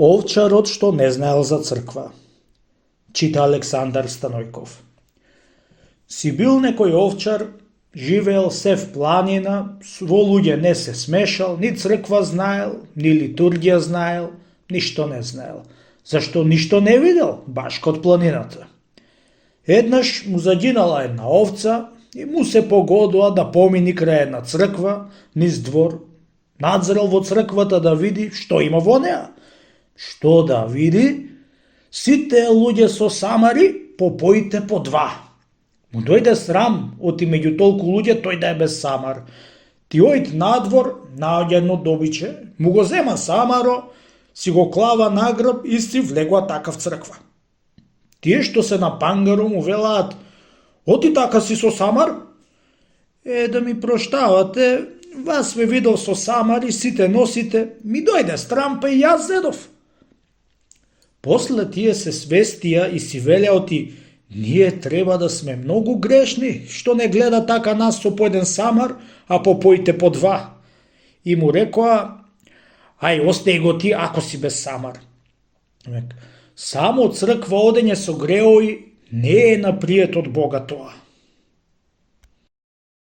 Овчарот што не знаел за црква. Чита Александар Станојков. Си бил некој овчар, живеел се в планина, во луѓе не се смешал, ни црква знаел, ни литургија знаел, ништо не знаел. Зашто ништо не видел, баш код планината. Еднаш му загинала една овца и му се погодува да помини крај една црква, низ двор. Надзрел во црквата да види што има во неа. Што да види? Сите луѓе со самари, по поите по два. Му дојде срам, оти меѓу толку луѓе тој да е без самар. Ти ојд надвор, наоѓа едно добиче, му го зема самаро, си го клава на грб и си влегува така в црква. Тие што се на пангару му велаат: оти така си со самар? Да ми проштавате, вас ме видел со самари, сите носите, ми дојде страм, па и јас зедов. После тие се свестија и си велеоти: ние треба да сме многу грешни, што не гледа така нас со по еден самар, а по поите по два. И му рекоа: ај, остај го ти ако си без самар. Само црква одење со греови не е наприет од Бога тоа.